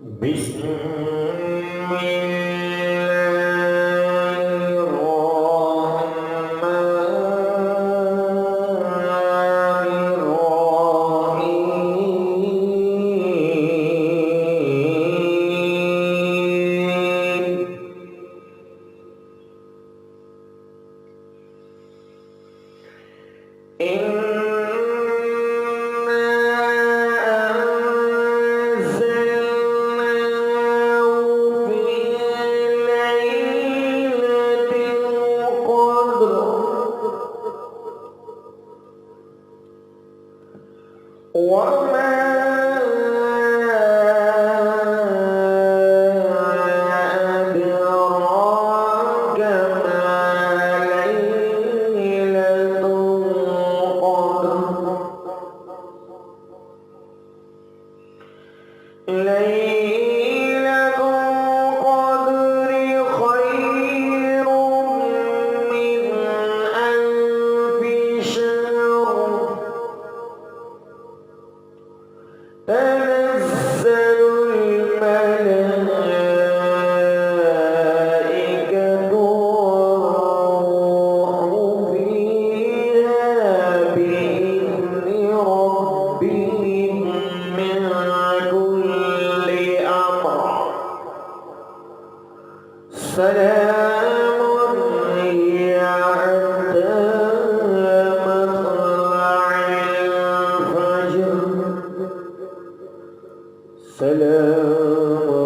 بسم الله الرحمن الرحيم. وما أدراك ما ليلة القدر ليلة القدر خير من ألف شهر تنزل الملائكة والروح فيها بإذن ربهم من كل أمر سلام هي حتى مطلع الفجر سلام